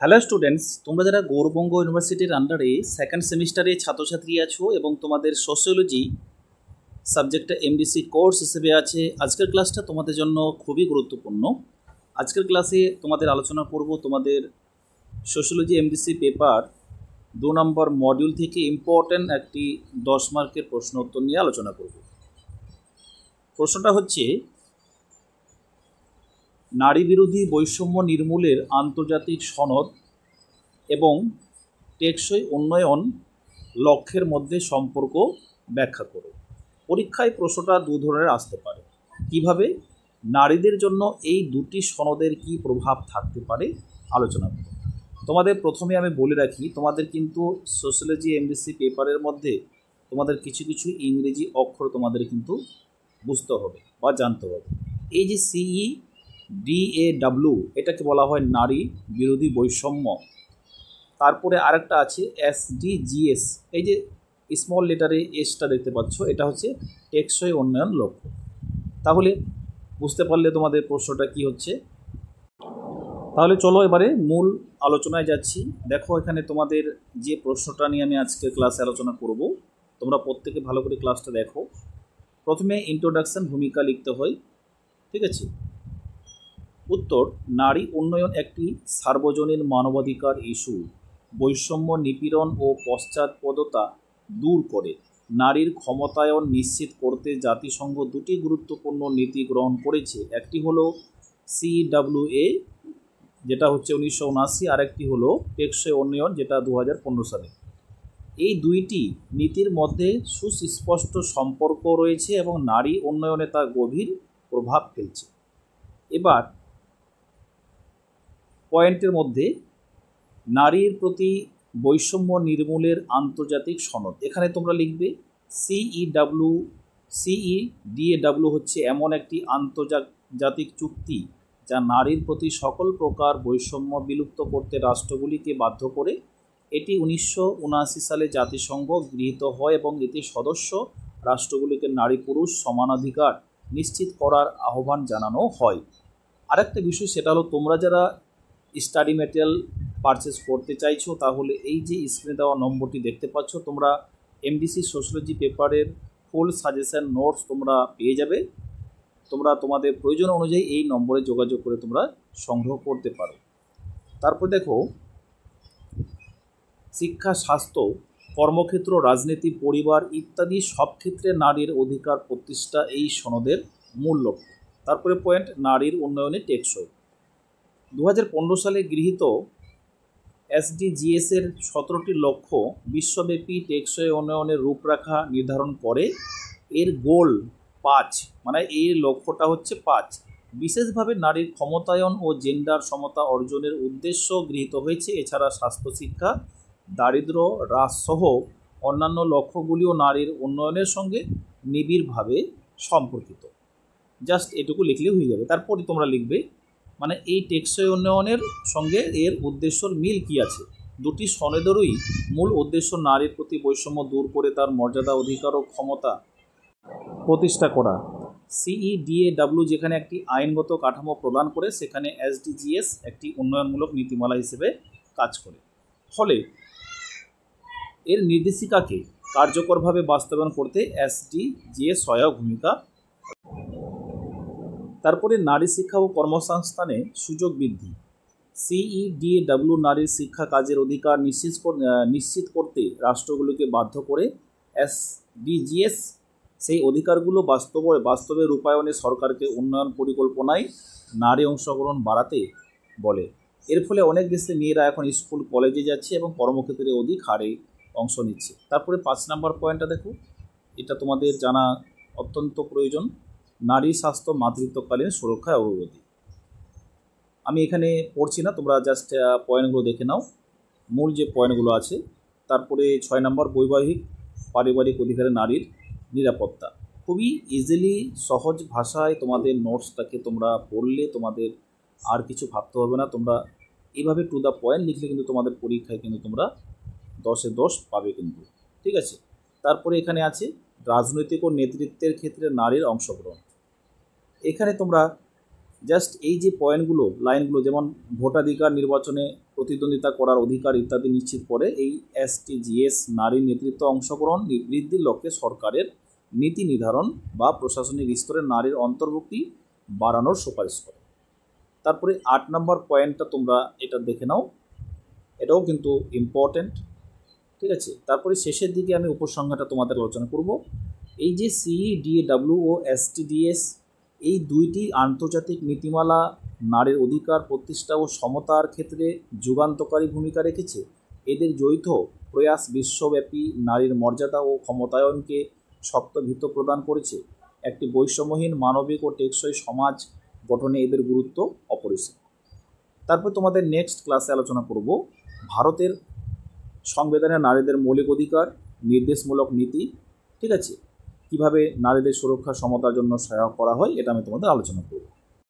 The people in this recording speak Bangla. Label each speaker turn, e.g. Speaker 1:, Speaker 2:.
Speaker 1: হ্যালো স্টুডেন্টস, তোমরা যারা গৌরবঙ্গ ইউনিভার্সিটির আন্ডারে সেকেন্ড সেমিস্টারে ছাত্রছাত্রী আছো এবং তোমাদের সোশিওলজি সাবজেক্টটা এমডিসি কোর্স হিসেবে আছে, আজকের ক্লাসটা তোমাদের জন্য খুবই গুরুত্বপূর্ণ। আজকের ক্লাসে তোমাদের আলোচনা করব তোমাদের সোশিওলজি এমডিসি পেপার 2 নম্বর মডিউল থেকে ইম্পর্ট্যান্ট একটি 10 মার্কের প্রশ্ন উত্তর নিয়ে আলোচনা করব। প্রশ্নটা হচ্ছে, নারী বিরোধী বৈষম্য নির্মূলের আন্তর্জাতিক সনদ এবং টেকসই উন্নয়ন লক্ষ্যের মধ্যে সম্পর্ক ব্যাখ্যা করো। পরীক্ষায় প্রশ্নটা দু ধরনের আসতে পারে। কিভাবে? নারীদের জন্য এই দুটি সনদের কি প্রভাব থাকতে পারে আলোচনা করো। তোমাদের প্রথমে আমি বলে রাখি, তোমাদের কিন্তু সোশিওলজি এমডিসি পেপারের মধ্যে তোমাদের কিছু কিছু ইংরেজি অক্ষর তোমাদের কিন্তু বুঝতে হবে বা জানতে হবে। এই যে CEDAW, এটাকে বলা হয় নারী বিরোধী বৈষম্য। তারপরে আরেকটা আছে SDGs, এই যে স্মল লেটারে এসটা দেখতে পাচ্ছ, এটা হচ্ছে টেকসই উন্নয়ন লক্ষ্য। তাহলে বুঝতে পারলে তোমাদের প্রশ্নটা কি হচ্ছে। তাহলে চলো এবারে মূল আলোচনায় যাচ্ছি। দেখো, এখানে তোমাদের যে প্রশ্নটা নিয়ে আমি আজকে ক্লাসে আলোচনা করব, তোমরা প্রত্যেকে ভালো করে ক্লাসটা দেখো। প্রথমে ইন্ট্রোডাকশন, ভূমিকা লিখতে হয়, ঠিক আছে। উত্তর: নারী উন্নয়ন একটি সার্বজনীন মানবাধিকার ইস্যু। বৈষম্য, নিপীড়ন ও পশ্চাৎপদতা দূর করে নারীর ক্ষমতায়ন নিশ্চিত করতে জাতিসংঘ দুটি গুরুত্বপূর্ণ নীতি গ্রহণ করেছে। একটি হলো CWA, যেটা হচ্ছে 1979, আর একটি হলো টেকসই উন্নয়ন, যেটা 2015 সালে। এই দুইটি নীতির মধ্যে সুস্পষ্ট সম্পর্ক রয়েছে এবং নারী উন্নয়নে তা গভীর প্রভাব ফেলছে। এবার পয়েন্টের মধ্যে, নারীর প্রতি বৈষম্য নির্মূলের আন্তর্জাতিক সনদ, এখানে তোমরা লিখবে CEDAW হচ্ছে এমন একটি আন্তর্জাতিক চুক্তি যা নারীর প্রতি সকল প্রকার বৈষম্য বিলুপ্ত করতে রাষ্ট্রগুলিকে বাধ্য করে। এটি 1979 সালে জাতিসংঘ গৃহীত হয় এবং এতে সদস্য রাষ্ট্রগুলিকে নারী পুরুষ সমানাধিকার নিশ্চিত করার আহ্বান জানানো হয়। আরেকটা বিষয়, সেটা হলো তোমরা যারা স্টাডি ম্যাটেরিয়াল পারচেস করতে চাইছো, তাহলে এই যে স্ক্রিনে দেওয়া নম্বরটি দেখতে পাচ্ছ, তোমরা এমডিসি সোশিওলজি পেপারের ফুল সাজেশন নোটস তোমরা পেয়ে যাবে। তোমরা তোমাদের প্রয়োজন অনুযায়ী এই নম্বরে যোগাযোগ করে তোমরা সংগ্রহ করতে পারো। তারপর দেখো, শিক্ষা, স্বাস্থ্য, কর্মক্ষেত্র, রাজনীতি, পরিবার ইত্যাদি সব ক্ষেত্রে নারীর অধিকার প্রতিষ্ঠা এই সনদের মূল লক্ষ্য। তারপরে পয়েন্ট, নারীর উন্নয়নে টেকসই। 2015 সালে গৃহীত SDGs-এর 17টি লক্ষ্য বিশ্বব্যাপী টেকসই উন্নয়নের রূপরেখা নির্ধারণ করে। এর গোল 5, মানে এই লক্ষ্যটা হচ্ছে 5। বিশেষভাবে নারীর ক্ষমতায়ন ও জেন্ডার সমতা অর্জনের উদ্দেশ্য গৃহীত হয়েছে। এছাড়া স্বাস্থ্য, শিক্ষা, দারিদ্র্য হ্রাসসহ অন্যান্য লক্ষ্যগুলিও নারীর উন্নয়নের সঙ্গে নিবিড়ভাবে সম্পর্কিত। জাস্ট এটুকু লিখলেই হয়ে যাবে। তারপরে তোমরা লিখবে, মানে এই টেকসই উন্নয়নের সঙ্গে এর উদ্দেশ্যর মিল কি আছে। দুটি সনদেরই মূল উদ্দেশ্য নারীর প্রতি বৈষম্য দূর করে তার মর্যাদা, অধিকার ও ক্ষমতা প্রতিষ্ঠা করা। CEDAW যেখানে একটি আইনগত কাঠামো প্রদান করে, সেখানে SDGs একটি উন্নয়নমূলক নীতিমালা হিসেবে কাজ করে। ফলে এর নির্দেশিকাকে কার্যকরভাবে বাস্তবায়ন করতে SDGs সহায়ক ভূমিকা। তারপরে নারী শিক্ষা ও কর্মসংস্থানে সুযোগ বৃদ্ধি। CEDAW নারীর শিক্ষা, কাজের অধিকার নিশ্চিত করতে রাষ্ট্রগুলোকে বাধ্য করে। SDGs সেই অধিকারগুলো বাস্তবে রূপায়ণে সরকারকে উন্নয়ন পরিকল্পনায় নারী অংশগ্রহণ বাড়াতে বলে। এর ফলে অনেক দেশে মেয়েরা এখন স্কুল, কলেজে যাচ্ছে এবং কর্মক্ষেত্রে অধিক হারে অংশ নিচ্ছে। তারপরে 5 নম্বর পয়েন্টটা দেখো, এটা তোমাদের জানা অত্যন্ত প্রয়োজন। নারী স্বাস্থ্য, মাতৃত্বকালীন সুরক্ষায় অগ্রগতি। আমি এখানে পড়ছি না, তোমরা জাস্ট পয়েন্টগুলো দেখে নাও, মূল যে পয়েন্টগুলো আছে। তারপরে 6 নম্বর, বৈবাহিক পারিবারিক অধিকারে নারীর নিরাপত্তা। খুবই ইজিলি সহজ ভাষায় তোমাদের নোটসটাকে তোমরা পড়লে তোমাদের আর কিছু ভাবতে হবে না। তোমরা এইভাবে টু দ্য পয়েন্ট লিখলে কিন্তু তোমাদের পরীক্ষায় কিন্তু তোমরা 10-এ 10 পাবে কিন্তু, ঠিক আছে। তারপরে এখানে আছে রাজনৈতিক ও নেতৃত্বের ক্ষেত্রে নারীর অংশগ্রহণ। এখানে তোমরা জাস্ট এই যে পয়েন্টগুলো, লাইনগুলো, যেমন ভোটাধিকার, নির্বাচনে প্রতিদ্বন্দ্বিতা করার অধিকার ইত্যাদি নিশ্চিত করে এই STGS নারীর নেতৃত্ব অংশগ্রহণ বৃদ্ধির লক্ষ্যে সরকারের নীতি নির্ধারণ বা প্রশাসনিক স্তরে নারীর অন্তর্ভুক্তি বাড়ানোর সুপারিশ করে। তারপরে 8 নম্বর পয়েন্টটা তোমরা এটা দেখে নাও, এটাও কিন্তু ইম্পর্ট্যান্ট, ঠিক আছে। তারপরে শেষের দিকে আমি উপসংহারটা তোমাদের আলোচনা করব। এই যে CEDAW ও STDS, এই দুইটি আন্তর্জাতিক নীতিমালা নারীর অধিকার প্রতিষ্ঠা ও সমতার ক্ষেত্রে যুগান্তকারী ভূমিকা রেখেছে। এদের যৌথ প্রয়াস বিশ্বব্যাপী নারীর মর্যাদা ও ক্ষমতায়নকে শক্ত ভিত প্রদান করেছে। একটি বৈষম্যহীন, মানবিক ও টেকসই সমাজ গঠনে এদের গুরুত্ব অপরিসীম। তারপর তোমাদের নেক্সট ক্লাসে আলোচনা করব ভারতের সংবিধানে নারীদের মৌলিক অধিকার, নির্দেশমূলক নীতি, ঠিক আছে, কীভাবে নারীদের সুরক্ষা সমতার জন্য সহায়ক করা হয়, এটা আমি তোমাদের আলোচনা করব।